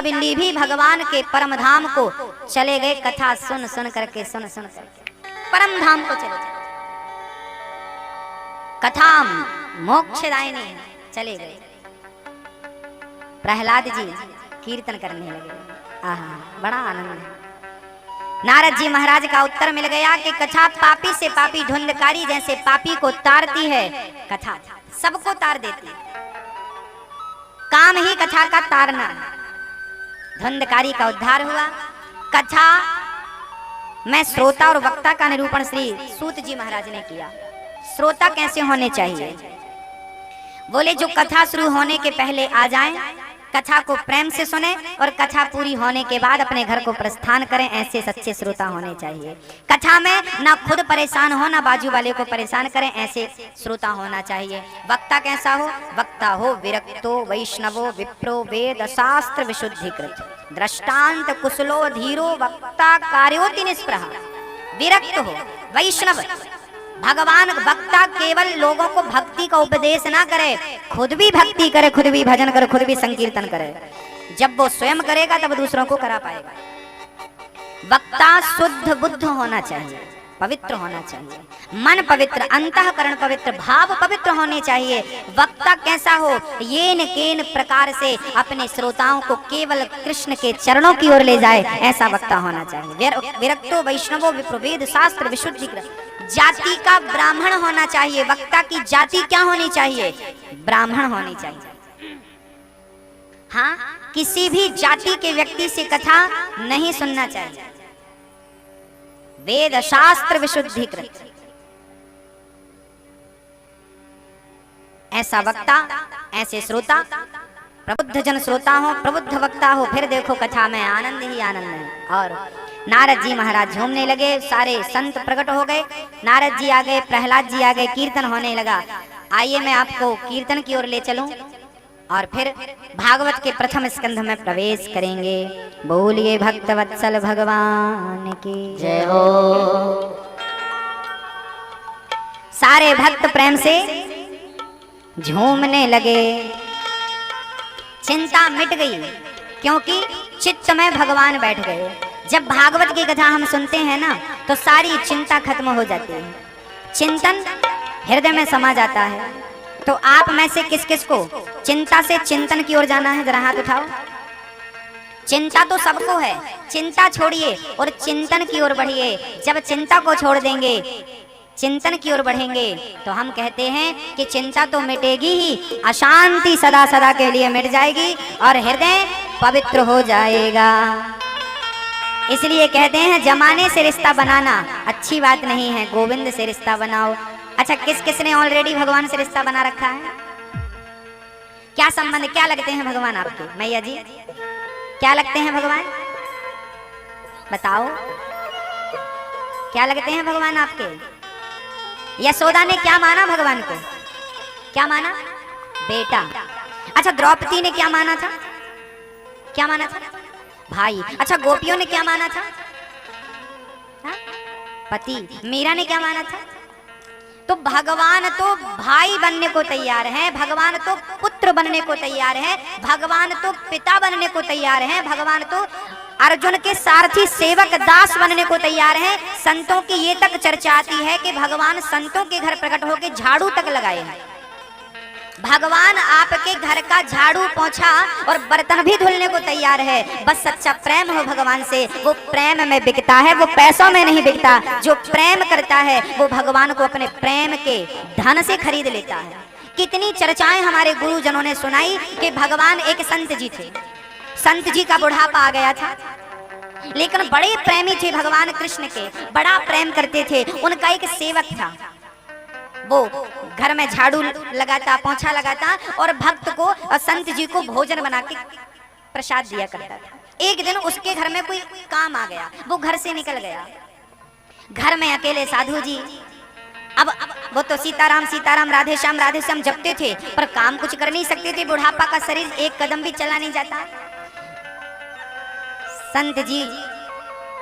बिल्ली भी भगवान के परम धाम को चले गए। कथा सुन सुन करके परम धाम को चले गए। कथा मोक्षदायिनी, चले गए। प्रहलाद जी कीर्तन करने लगे। आहा, बड़ा आनंद है। नारद जी महाराज का उत्तर मिल गया कि कथा पापी से पापी, धुंधकारी जैसे पापी को तारती है, कथा सबको तार देती है। काम ही कथा का तारना है। धुंधकारी का उद्धार हुआ। कथा में श्रोता और वक्ता का निरूपण श्री सूत जी महाराज ने किया। श्रोता कैसे होने चाहिए? बोले जो कथा शुरू होने के पहले आ जाएं, कथा को प्रेम से सुने और कथा पूरी होने के बाद अपने घर को प्रस्थान करें, ऐसे सच्चे श्रोता होने चाहिए। कथा में ना खुद परेशान हो ना बाजू वाले को परेशान करें, ऐसे श्रोता होना चाहिए। वक्ता कैसा हो? वक्ता हो विरक्तो वैष्णवो विप्रो वेद शास्त्र विशुद्धिकृत दृष्टांत कुशलो धीरो वक्ता कार्योति निष्प्रहा। विरक्त हो, वैष्णव, भगवान वक्ता केवल लोगों को भक्ति का उपदेश ना करे, खुद भी भक्ति करे, खुद भी भजन करे, खुद भी संकीर्तन करे। जब वो स्वयं करेगा तब दूसरों को करा पाएगा। वक्ता शुद्ध बुद्ध होना चाहिए, पवित्र होना चाहिए, मन पवित्र, अंतःकरण पवित्र, भाव पवित्र होने चाहिए। वक्ता कैसा हो? येन केन प्रकार से अपने श्रोताओं को केवल कृष्ण के चरणों की ओर ले जाए, ऐसा वक्ता होना चाहिए। विरक्तो वैष्णवो विप्रवेद शास्त्र विशुद्धिकृत। जाति का ब्राह्मण होना चाहिए। वक्ता की जाति क्या होनी चाहिए? ब्राह्मण होनी चाहिए। हाँ, किसी भी जाति के व्यक्ति से कथा नहीं सुनना चाहिए। वेद शास्त्र विशुद्धिकृत, ऐसा वक्ता, ऐसे श्रोता, प्रबुद्ध जन श्रोता हो, प्रबुद्ध वक्ता हो, फिर देखो कथा में आनंद ही आनंद है। और नारद जी महाराज झूमने लगे, सारे संत प्रकट हो गए। नारद जी आ गए, प्रहलाद जी आ गए, कीर्तन होने लगा। आइए मैं आपको कीर्तन की ओर ले चलूं और फिर भागवत के प्रथम स्कंध में प्रवेश करेंगे। बोलिए भक्तवत्सल भगवान की जय हो। सारे भक्त प्रेम से झूमने लगे। चिंता मिट गई, क्योंकि चित्त में भगवान बैठ गए। जब भागवत की कथा हम सुनते हैं ना, तो सारी चिंता खत्म हो जाती है, चिंतन हृदय में समा जाता है। तो आप में से किस किस को चिंता से चिंतन की ओर जाना है? जरा हाथ उठाओ। चिंता तो सबको है, चिंता छोड़िए और चिंतन की ओर बढ़िए। जब चिंता को छोड़ देंगे, चिंतन की ओर बढ़ेंगे, तो हम कहते हैं कि चिंता तो मिटेगी ही, अशांति सदा सदा के लिए मिट जाएगी और हृदय पवित्र हो जाएगा। इसलिए कहते हैं जमाने से रिश्ता बनाना अच्छी बात नहीं है, गोविंद से रिश्ता बनाओ। अच्छा, किस किस ने ऑलरेडी भगवान से रिश्ता बना रखा है? क्या संबंध, क्या लगते हैं भगवान आपके? मैया जी क्या लगते हैं भगवान? बताओ, क्या लगते हैं भगवान आपके? यशोदा ने क्या माना भगवान को? क्या माना? बेटा। अच्छा, द्रौपदी ने क्या माना था? क्या माना था? भाई। अच्छा, गोपियों ने क्या माना था? हा? पति। मीरा ने क्या माना था? तो भगवान तो भाई बनने को तैयार हैं, भगवान तो पुत्र बनने को तैयार हैं, भगवान तो पिता बनने को तैयार हैं, भगवान तो अर्जुन के सारथी सेवक दास बनने को तैयार हैं। संतों की ये तक चर्चा आती है कि भगवान संतों के घर प्रकट होकर झाड़ू तक लगाए हैं। भगवान आपके घर का झाड़ू पोंछा और बर्तन भी धुलने को तैयार है। बस सच्चा प्रेम हो भगवान से, वो प्रेम में बिकता है, वो पैसों में नहीं बिकता। जो प्रेम करता है वो भगवान को अपने प्रेम के धन से खरीद लेता है। कितनी चर्चाएं हमारे गुरुजनों ने सुनाई कि भगवान एक संत जी थे, संत जी का बुढ़ापा आ गया था, लेकिन बड़े प्रेमी थे भगवान कृष्ण के, बड़ा प्रेम करते थे। उनका एक सेवक था, वो घर में झाड़ू लगाता, पोंछा लगाता और भक्त को और संत जी को भोजन बना के प्रसाद दिया करता था। एक दिन उसके घर में कोई काम आ गया, वो घर से निकल गया। घर में अकेले साधु जी, अब वो तो सीताराम सीताराम राधे श्याम जपते थे, पर काम कुछ कर नहीं सकते थे। बुढ़ापा का शरीर, एक कदम भी चला नहीं जाता। संत जी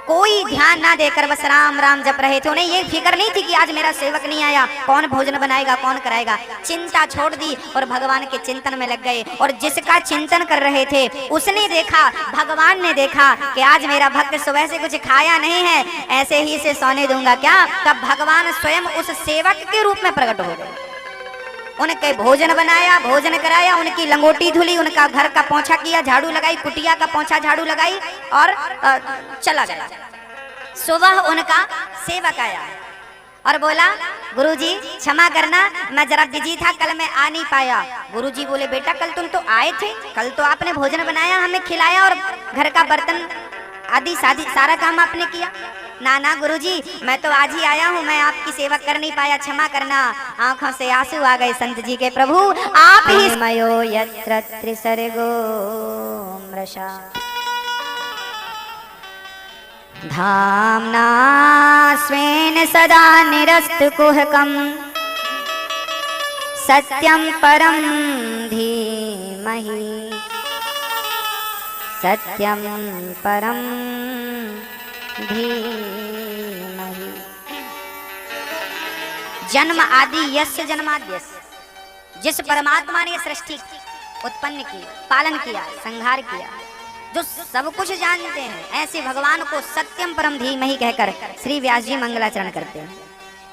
कोई ध्यान ना देकर बस राम राम जप रहे थे। उन्हें ये फिक्र नहीं थी कि आज मेरा सेवक नहीं आया, कौन भोजन बनाएगा, कौन कराएगा। चिंता छोड़ दी और भगवान के चिंतन में लग गए। और जिसका चिंतन कर रहे थे उसने देखा, भगवान ने देखा कि आज मेरा भक्त सुबह से कुछ खाया नहीं है, ऐसे ही से सोने दूंगा क्या। तब भगवान स्वयं उस सेवक के रूप में प्रकट हो गए। उनके भोजन बनाया, भोजन कराया, उनकी लंगोटी धुली, उनका घर का पोंछा किया, झाड़ू लगाई, कुटिया का पोंछा झाड़ू लगाई और चला गया। सुबह उनका सेवक आया और बोला, गुरुजी क्षमा करना, मैं जरा बिजी था, कल मैं आ नहीं पाया। गुरुजी बोले, बेटा कल तुम तो आए थे, कल तो आपने भोजन बनाया, हमें खिलाया और घर का बर्तन आदि सारा काम आपने किया। ना ना गुरुजी, मैं तो आज ही आया हूँ, मैं आपकी सेवा कर नहीं पाया, क्षमा करना। आंखों से आंसू आ गए संत जी के, प्रभु आप ही मयो यत्र त्रिसर्गो मृषा धाम्ना स्वेन सदा निरस्तकुहकं सत्यं परं धीमहि सत्यं परं धीमहि। जन्म आदि यस्य जन्माद्यस्य, जिस परमात्मा ने सृष्टि उत्पन्न की, पालन किया, संहार किया, जो सब कुछ जानते हैं, ऐसे भगवान को सत्यम परम धीमहि कहकर श्री व्यास जी मंगलाचरण करते हैं।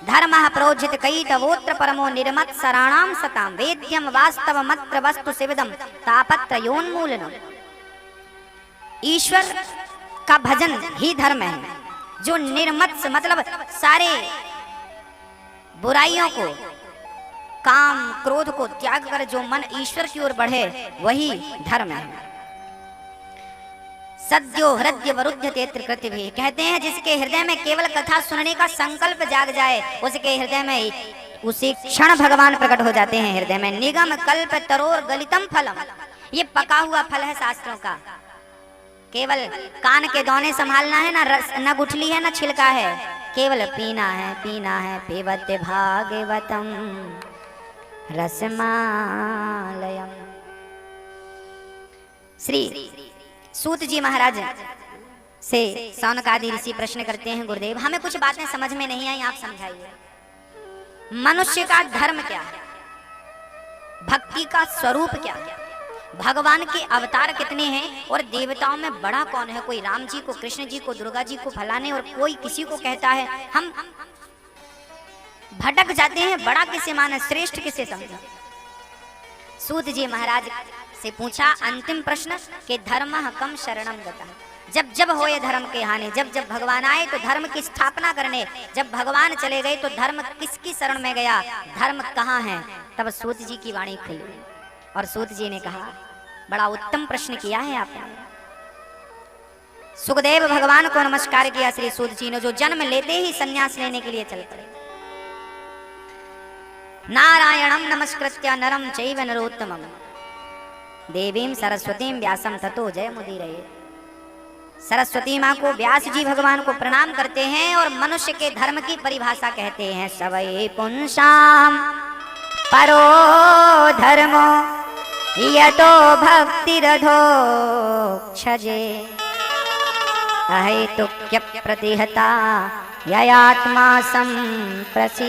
धर्मः प्रोज्झित कैतवोत्र परमो निर्मत सराणाम सताम वेद्यम वास्तव मत्र वस्तु सिविदम तापत्र योन्मूलनम। ईश्वर का भजन ही धर्म है, जो निर्मत्स मतलब सारे बुराइयों को, काम क्रोध को त्याग कर जो मन ईश्वर की ओर बढ़े वही धर्म है। सद्यो हृदय वरुद्ध तेत्र कृति भी, कहते हैं जिसके हृदय में केवल कथा सुनने का संकल्प जाग जाए, उसके हृदय में उसी क्षण भगवान प्रकट हो जाते हैं। हृदय में निगम कल्प तरोर गलितम फलम, ये पका हुआ फल है शास्त्रों का। केवल कान के दौने संभालना है, ना रस, ना गुठली है, ना छिलका है, केवल पीना है, पीना है। पीबत भागवतम रसमालयम। श्री सूत जी महाराज से सौनकादि ऋषि प्रश्न करते हैं, गुरुदेव हमें कुछ बातें समझ में नहीं आई, आप समझाइए। मनुष्य का धर्म क्या है, भक्ति का स्वरूप क्या है, भगवान के अवतार कितने हैं और देवताओं में बड़ा कौन है। कोई राम जी को, कृष्ण जी को, दुर्गा जी को फलाने और कोई किसी को कहता है, हम भटक जाते हैं। बड़ा किसे माने, श्रेष्ठ किसे समझे। सूत जी महाराज से पूछा अंतिम प्रश्न कि धर्म कम शरणम गता। जब जब होए धर्म के हानि, जब जब भगवान आए तो धर्म की स्थापना करने, जब भगवान चले गए तो धर्म किसकी शरण में गया, धर्म कहाँ है। तब सूत जी की वाणी खुली और सूत जी ने कहा, बड़ा उत्तम प्रश्न किया है आपने। सुखदेव भगवान को नमस्कार किया श्री सूत जी ने, जो जन्म लेते ही संन्यास लेने के लिए चल पड़े। नारायणम नमस्कृत्य नरम चैव नरोत्तमम देवीं सरस्वतीं व्यासम ततो जय मुदीरये। सरस्वती माँ को, व्यास जी भगवान को प्रणाम करते हैं और मनुष्य के धर्म की परिभाषा कहते हैं, सवै पुंसाम परो धर्मो यतो भक्तिरधो क्षजे अहेतुक्य प्रतिहता ययात्मा संप्रसीदति।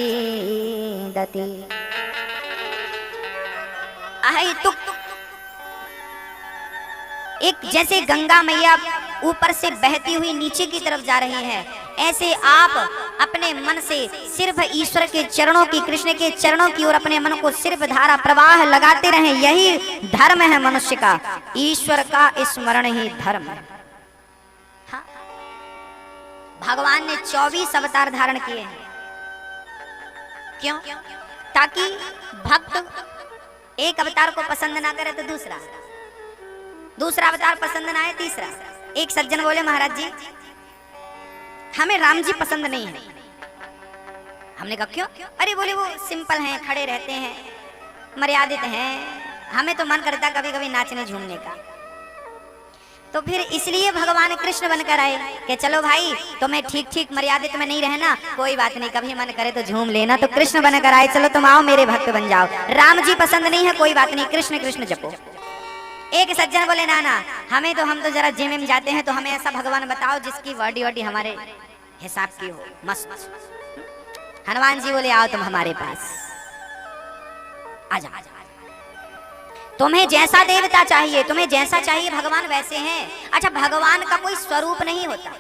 अहेतुक, एक जैसे गंगा मैया ऊपर से बहती हुई नीचे की तरफ जा रही है, ऐसे आप अपने मन से सिर्फ ईश्वर के चरणों की, कृष्ण के चरणों की ओर अपने मन को सिर्फ धारा प्रवाह लगाते रहें। यही धर्म है मनुष्य का, ईश्वर का स्मरण ही धर्म है। हाँ? भगवान ने 24 अवतार धारण किए हैं। क्यों? ताकि भक्त एक अवतार को पसंद ना करे तो दूसरा अवतार पसंद ना आए तीसरा। एक सज्जन बोले, महाराज जी हमें राम जी पसंद नहीं है। हमने कहा क्यों? अरे बोले वो सिंपल हैं, खड़े रहते हैं, मर्यादित हैं, हमें तो मन करता कभी कभी नाचने झूमने का। तो फिर इसलिए भगवान कृष्ण बनकर आए कि चलो भाई तुम्हें ठीक ठीक मर्यादित में नहीं रहना, कोई बात नहीं, कभी मन करे तो झूम लेना। तो कृष्ण बनकर आए, चलो तुम आओ मेरे भक्त बन जाओ। राम जी पसंद नहीं है, कोई बात नहीं, कृष्ण कृष्ण जपो। एक सज्जन बोले ना ना हम तो जरा जिम में जाते हैं, तो हमें ऐसा भगवान बताओ जिसकी बॉडी वॉडी हमारे हिसाब की हो, मस्त। हनुमान जी बोले आओ तुम हमारे पास, आजा। तुम्हें जैसा देवता चाहिए, तुम्हें जैसा चाहिए भगवान वैसे हैं। अच्छा, भगवान का कोई स्वरूप नहीं होता,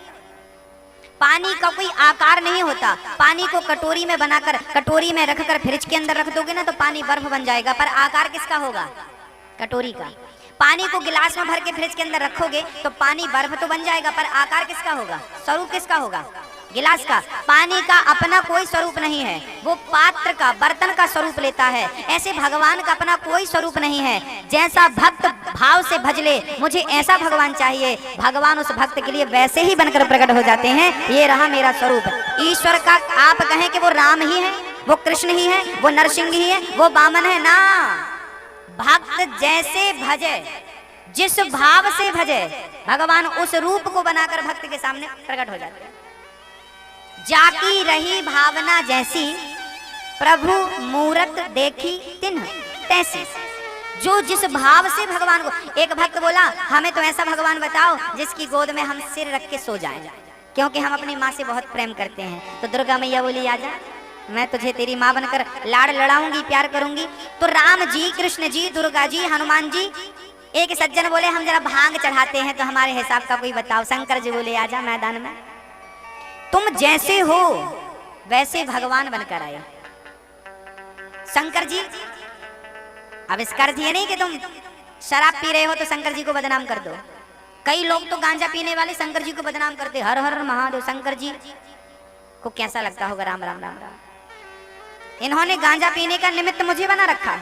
पानी का कोई आकार नहीं होता। पानी को कटोरी में बनाकर, कटोरी में रखकर फ्रिज के अंदर रख दोगे ना तो पानी बर्फ बन जाएगा, पर आकार किसका होगा? कटोरी का। पानी को गिलास में भर के फ्रिज के अंदर रखोगे तो पानी बर्फ तो बन जाएगा, पर आकार किसका होगा? स्वरूप किसका होगा? गिलास का। पानी का अपना कोई स्वरूप नहीं है, वो पात्र का, बर्तन का स्वरूप लेता है। ऐसे भगवान का अपना कोई स्वरूप नहीं है। जैसा भक्त भाव से भज ले, मुझे ऐसा भगवान चाहिए, भगवान उस भक्त के लिए वैसे ही बनकर प्रकट हो जाते हैं। ये रहा मेरा स्वरूप। ईश्वर का आप कहें कि वो राम ही है, वो कृष्ण ही है, वो नरसिंह ही है, वो वामन है ना। भक्त जैसे भजे, जिस भाव से भजे, भगवान उस रूप को बनाकर भक्त के सामने प्रकट हो जाते हैं। जाकी रही भावना जैसी, प्रभु मूरत देखी तिन्ह तैसी। जो जिस भाव से भगवान को, एक भक्त बोला हमें तो ऐसा भगवान बताओ जिसकी गोद में हम सिर रख के सो जाएं, क्योंकि हम अपनी माँ से बहुत प्रेम करते हैं। तो दुर्गा मैया बोली आजा, मैं तुझे तेरी माँ बनकर लाड़ लड़ाऊंगी, प्यार करूंगी। तो राम जी, कृष्ण जी, दुर्गा जी, हनुमान जी। एक सज्जन बोले हम जरा भांग चढ़ाते हैं, तो हमारे हिसाब का कोई बताओ। शंकर जी बोले आजा मैदान में, तुम जैसे हो वैसे भगवान बनकर आए। शंकर जी, अब इसका अर्थ ये नहीं कि तुम शराब पी रहे हो तो शंकर जी को बदनाम कर दो। कई लोग तो गांजा पीने वाले शंकर जी को बदनाम करते, हर हर महादेव। शंकर जी को कैसा लगता होगा? राम राम राम राम। इन्होंने गांजा पीने का निमित्त मुझे बना रखा है।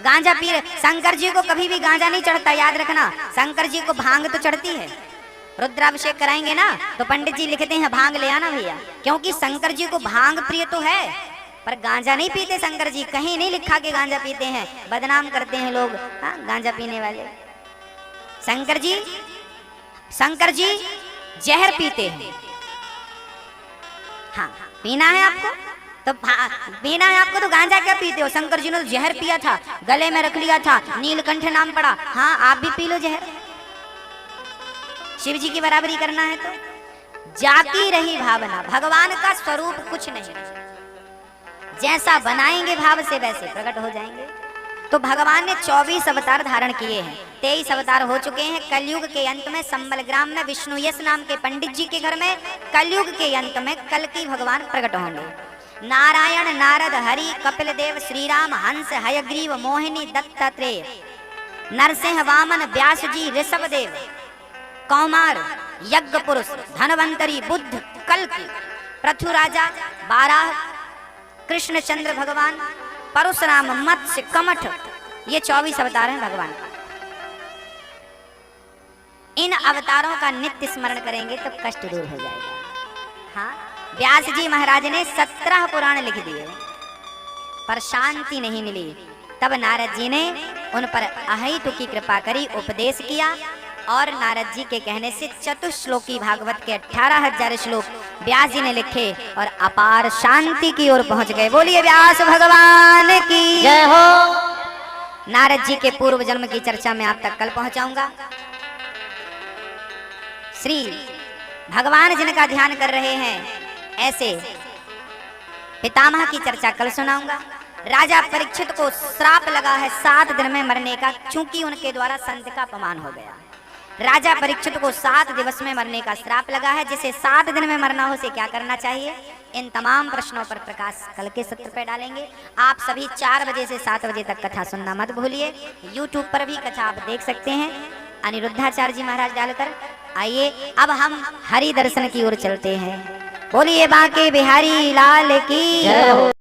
गांजा पी रहे, शंकर जी को कभी भी गांजा नहीं चढ़ता, याद रखना। शंकर जी को भांग तो चढ़ती है। रुद्राभिषेक कराएंगे ना तो पंडित जी लिखते हैं भांग ले आना भैया, क्योंकि शंकर जी को भांग प्रिय तो है, पर गांजा नहीं पीते शंकर जी। कहीं नहीं लिखा कि गांजा पीते हैं, बदनाम करते हैं लोग गांजा पीने वाले। शंकर जी जहर पीते हैं। हाँ, पीना है आपको तो पीना है आपको, तो गांजा क्या पीते हो? शंकर जी ने तो जहर पिया था, गले में रख लिया था, नीलकंठ नाम पड़ा। हाँ, आप भी पी लो जहर, शिव जी की बराबरी करना है तो। जाती रही भावना, भगवान का स्वरूप कुछ नहीं, जैसा बनाएंगे भाव से वैसे प्रकट हो जाएंगे। तो भगवान ने 24 अवतार धारण किए हैं, 23 अवतार हो चुके हैं। कलयुग के अंत में संबलग्राम में विष्णु यश नाम के पंडित जी के घर में कलयुग के अंत में कल की भगवान प्रकट होंगे। नारायण, नारद, हरि, कपिल देव, श्री राम, हंस, हयग्रीव, मोहिनी, दत्तात्रेय, नरसिंह, वामन, व्यास जी, ऋषभ देव, कौमार, यज्ञ पुरुष, धनवंतरी, बुद्ध, कल्कि, पृथु राजा, बाराह, कृष्णचंद्र भगवान, परशुराम, मत्स्य, कमठ, ये 24 अवतार हैं भगवान। इन अवतारों का नित्य स्मरण करेंगे तो कष्ट दूर हो जाएगा। हाँ, व्यास जी महाराज ने 17 पुराण लिख दिए, पर शांति नहीं मिली। तब नारद जी ने उन पर अहेतु की कृपा करी, उपदेश किया, और नारद जी के कहने से चतुश्लोकी भागवत के 18,000 श्लोक व्यास जी ने लिखे और अपार शांति की ओर पहुंच गए। बोलिए व्यास भगवान की जय हो। नारद जी के पूर्व जन्म की चर्चा में आप तक कल पहुंचाऊंगा। श्री भगवान जिनका ध्यान कर रहे हैं ऐसे पितामह की चर्चा कल सुनाऊंगा। राजा परीक्षित को श्राप लगा है 7 दिन में मरने का, चूंकि उनके द्वारा संत का अपमान हो गया। राजा परीक्षित को 7 दिवस में मरने का श्राप लगा है। जिसे 7 दिन में मरना हो उसे क्या करना चाहिए? इन तमाम प्रश्नों पर प्रकाश कल के सत्र पे डालेंगे। आप सभी 4 बजे से 7 बजे तक कथा सुनना मत भूलिए। YouTube पर भी कथा आप देख सकते हैं, अनिरुद्धाचार्य जी महाराज डालकर। आइए अब हम हरि दर्शन की ओर चलते हैं। बोलिए बांके बिहारी लाल की जय हो।